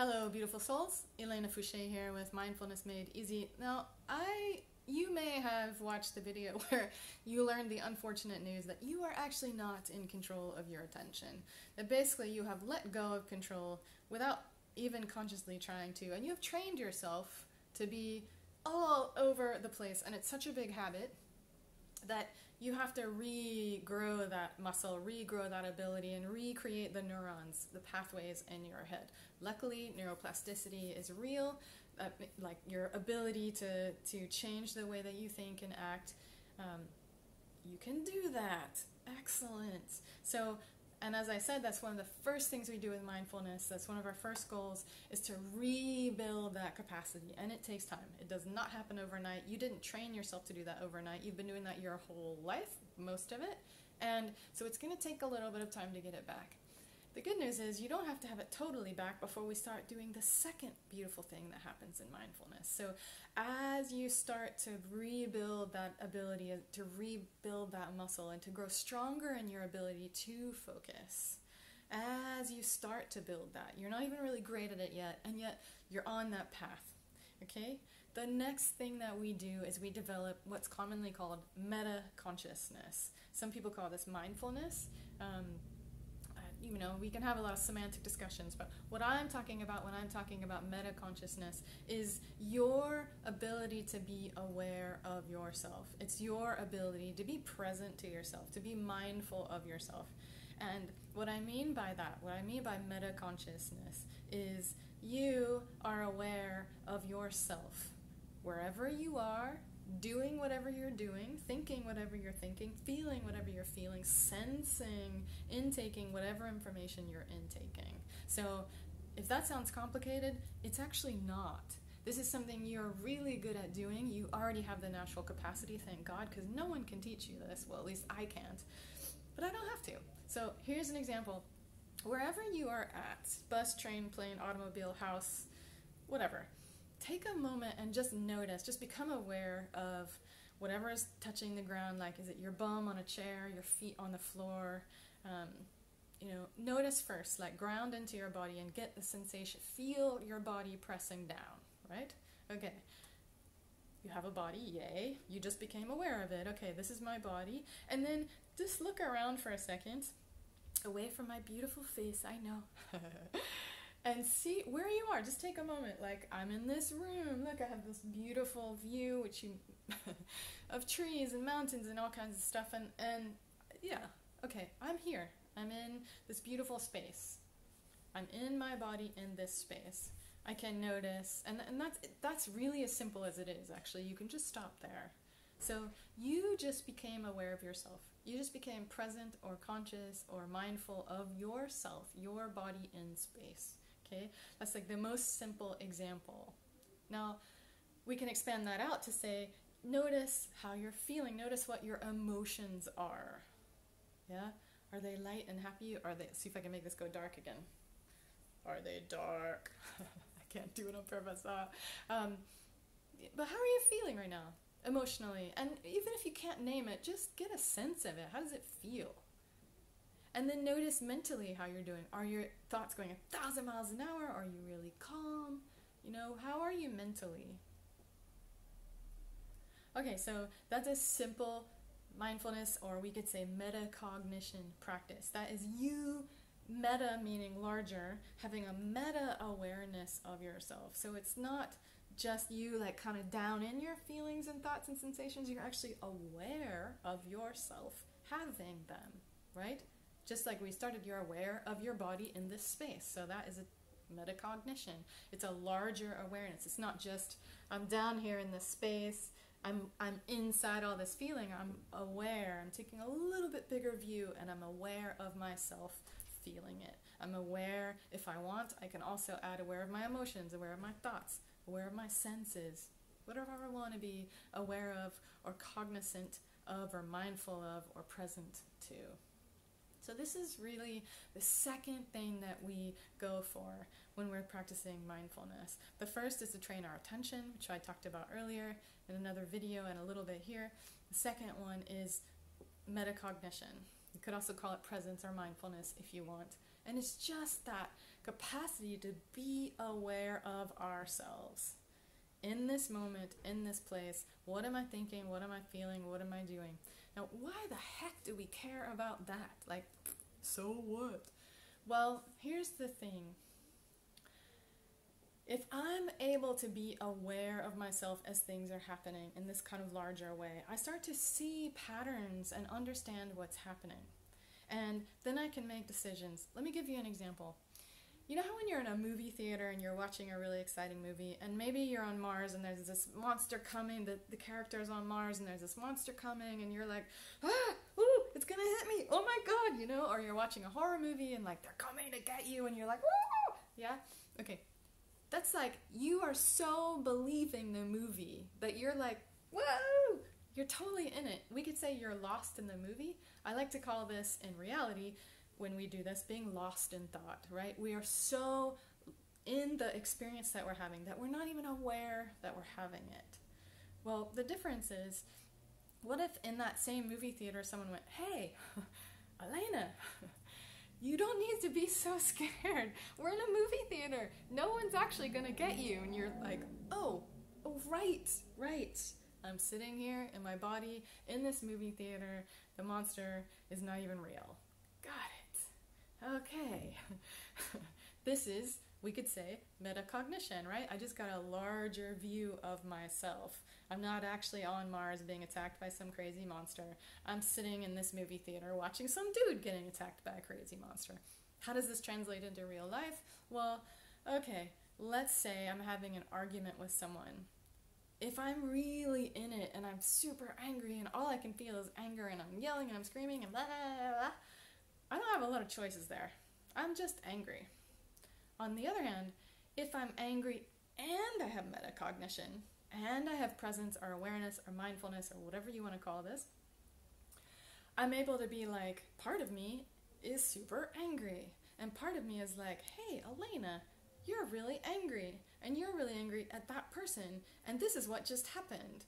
Hello, beautiful souls. Elena Fouché here with Mindfulness Made Easy. Now, you may have watched the video where you learned the unfortunate news that you are actually not in control of your attention. That basically you have let go of control without even consciously trying to, and you have trained yourself to be all over the place, and it's such a big habit that you have to regrow that muscle, regrow that ability, and recreate the neurons, the pathways in your head. Luckily, neuroplasticity is real, like your ability to change the way that you think and act. You can do that. Excellent. So, and as I said, that's one of the first things we do with mindfulness. That's one of our first goals, is to rebuild that capacity. And it takes time. It does not happen overnight. You didn't train yourself to do that overnight. You've been doing that your whole life, most of it. And so it's going to take a little bit of time to get it back. The good news is you don't have to have it totally back before we start doing the second beautiful thing that happens in mindfulness. So as you start to rebuild that ability, to rebuild that muscle, and to grow stronger in your ability to focus, as you start to build that, you're not even really great at it yet, and yet you're on that path. Okay? The next thing that we do is we develop what's commonly called meta-consciousness. Some people call this mindfulness. You know, we can have a lot of semantic discussions, but what I'm talking about when I'm talking about meta-consciousness is your ability to be aware of yourself. It's your ability to be present to yourself, to be mindful of yourself. And what I mean by that, what I mean by meta-consciousness, is you are aware of yourself wherever you are, doing whatever you're doing, thinking whatever you're thinking, feeling whatever you're feeling, sensing, intaking whatever information you're intaking. So if that sounds complicated, it's actually not. This is something you're really good at doing. You already have the natural capacity, thank God, because no one can teach you this. Well, at least I can't. But I don't have to. So here's an example. Wherever you are at, bus, train, plane, automobile, house, whatever, take a moment and just notice, just become aware of whatever is touching the ground. Like, is it your bum on a chair, your feet on the floor? You know, notice first, like ground into your body and get the sensation, feel your body pressing down, right? Okay, you have a body, yay, you just became aware of it. Okay, this is my body. And then just look around for a second, away from my beautiful face, I know. And see where you are. Just take a moment. Like, I'm in this room. Look, I have this beautiful view, of trees and mountains and all kinds of stuff. And yeah, okay, I'm here. I'm in this beautiful space. I'm in my body in this space. I can notice, and that's really as simple as it is. Actually, you can just stop there. So you just became aware of yourself. You just became present or conscious or mindful of yourself, your body in space. Okay, that's like the most simple example. Now, we can expand that out to say, notice how you're feeling. Notice what your emotions are. Yeah? Are they light and happy? Are they, see if I can make this go dark again. Are they dark? I can't do it on purpose. But how are you feeling right now, emotionally? And even if you can't name it, just get a sense of it. How does it feel? And then notice mentally how you're doing. Are your thoughts going 1,000 miles an hour? Are you really calm? You know, how are you mentally? Okay, so that's a simple mindfulness, or we could say metacognition practice. That is you, meta meaning larger, having a meta-awareness of yourself. So it's not just you like kind of down in your feelings and thoughts and sensations. You're actually aware of yourself having them, right? Just like we started, you're aware of your body in this space. So that is a metacognition. It's a larger awareness. It's not just, I'm down here in this space, I'm inside all this feeling. I'm aware. I'm taking a little bit bigger view, and I'm aware of myself feeling it. I'm aware, if I want, I can also add aware of my emotions, aware of my thoughts, aware of my senses, whatever I want to be aware of or cognizant of or mindful of or present to. So this is really the second thing that we go for when we're practicing mindfulness. The first is to train our attention, which I talked about earlier in another video and a little bit here. The second one is metacognition. You could also call it presence or mindfulness if you want. And it's just that capacity to be aware of ourselves. In this moment, in this place, what am I thinking? What am I feeling? What am I doing? Now, why the heck do we care about that? Like, so what? Well, here's the thing. If I'm able to be aware of myself as things are happening in this kind of larger way, I start to see patterns and understand what's happening. And then I can make decisions. Let me give you an example. You know how when you're in a movie theater and you're watching a really exciting movie, and maybe you're on Mars and there's this monster coming, the character's on Mars and there's this monster coming and you're like, ah, ooh, it's gonna hit me, oh my god, you know? Or you're watching a horror movie and like they're coming to get you and you're like, woo! Yeah? Okay. That's like, you are so believing the movie that you're like, whoa! You're totally in it. We could say you're lost in the movie. I like to call this, in reality, when we do this, being lost in thought, right? We are so in the experience that we're having that we're not even aware that we're having it. Well, the difference is, what if in that same movie theater someone went, hey, Elena, you don't need to be so scared. We're in a movie theater. No one's actually gonna get you. And you're like, oh, right. I'm sitting here in my body in this movie theater. The monster is not even real. Got it. Okay. This is, we could say, metacognition, right? I just got a larger view of myself. I'm not actually on Mars being attacked by some crazy monster. I'm sitting in this movie theater watching some dude getting attacked by a crazy monster. How does this translate into real life? Well, okay, let's say I'm having an argument with someone. If I'm really in it and I'm super angry and all I can feel is anger and I'm yelling and I'm screaming and blah, blah, blah, I don't have a lot of choices there. I'm just angry. On the other hand, if I'm angry and I have metacognition, and I have presence or awareness or mindfulness or whatever you want to call this, I'm able to be like, part of me is super angry. And part of me is like, hey, Elena, you're really angry. And you're really angry at that person. And this is what just happened.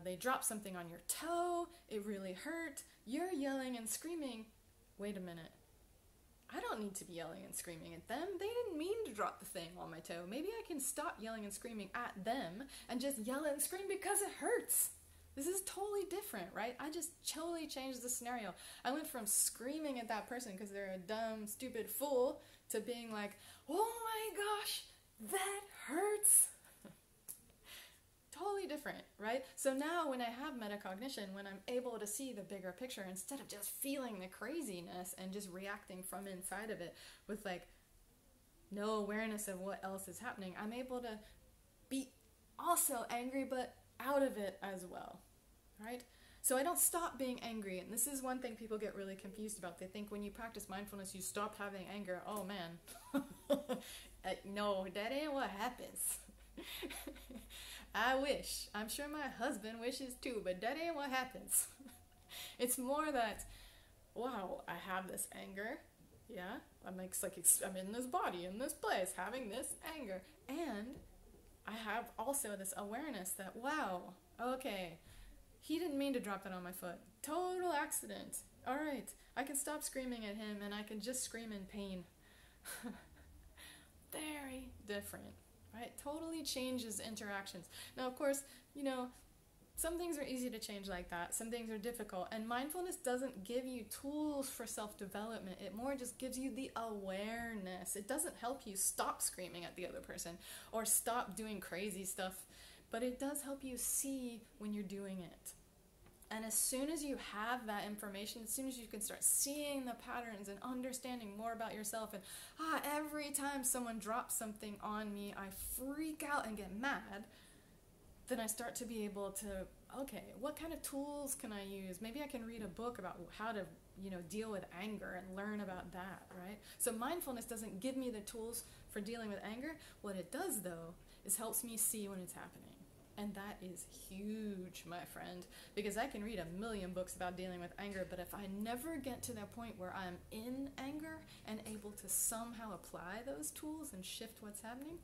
They dropped something on your toe. It really hurt. You're yelling and screaming. Wait a minute. I don't need to be yelling and screaming at them. They didn't mean to drop the thing on my toe. Maybe I can stop yelling and screaming at them and just yell and scream because it hurts. This is totally different, right? I just totally changed the scenario. I went from screaming at that person because they're a dumb, stupid fool to being like, oh my gosh, that hurts. Totally different, right? So now when I have metacognition, when I'm able to see the bigger picture instead of just feeling the craziness and just reacting from inside of it with like no awareness of what else is happening, I'm able to be also angry but out of it as well, right? So I don't stop being angry, and this is one thing people get really confused about. They think when you practice mindfulness you stop having anger. Oh man. No, that ain't what happens. I wish. I'm sure my husband wishes too, but that ain't what happens. It's more that, wow, I have this anger. Yeah, I'm in this body, in this place, having this anger. And I have also this awareness that, wow, okay, he didn't mean to drop that on my foot. Total accident. All right, I can stop screaming at him and I can just scream in pain. Very different. Right? Totally changes interactions. Now, of course, you know, some things are easy to change like that. Some things are difficult. And mindfulness doesn't give you tools for self-development. It more just gives you the awareness. It doesn't help you stop screaming at the other person or stop doing crazy stuff. But it does help you see when you're doing it. And as soon as you have that information, as soon as you can start seeing the patterns and understanding more about yourself, and every time someone drops something on me, I freak out and get mad, then I start to be able to, okay, what kind of tools can I use? Maybe I can read a book about how to, deal with anger and learn about that, right? So mindfulness doesn't give me the tools for dealing with anger. What it does, though, is helps me see when it's happening. And that is huge, my friend, because I can read a million books about dealing with anger, but if I never get to that point where I'm in anger and able to somehow apply those tools and shift what's happening,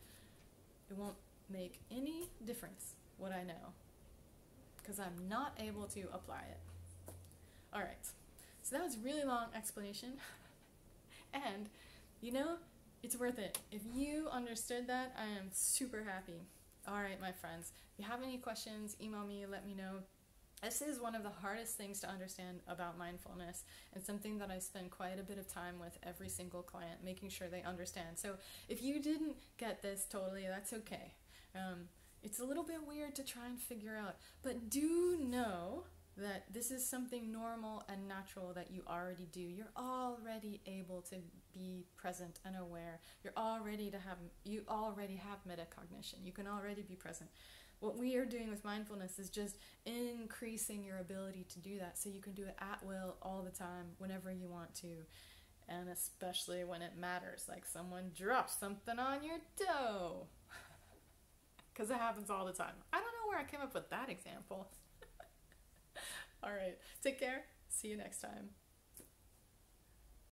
it won't make any difference what I know, because I'm not able to apply it. All right, so that was a really long explanation. And, you know, it's worth it. If you understood that, I am super happy. All right, my friends. If you have any questions, email me, let me know. This is one of the hardest things to understand about mindfulness, and something that I spend quite a bit of time with every single client, making sure they understand. So if you didn't get this totally, that's okay. It's a little bit weird to try and figure out, but do know that this is something normal and natural that you already do. You're already able to be present and aware. You already have metacognition. You can already be present. What we are doing with mindfulness is just increasing your ability to do that, so you can do it at will all the time, whenever you want to, and especially when it matters, like someone drops something on your toe. Because it happens all the time. I don't know where I came up with that example. All right, take care. See you next time.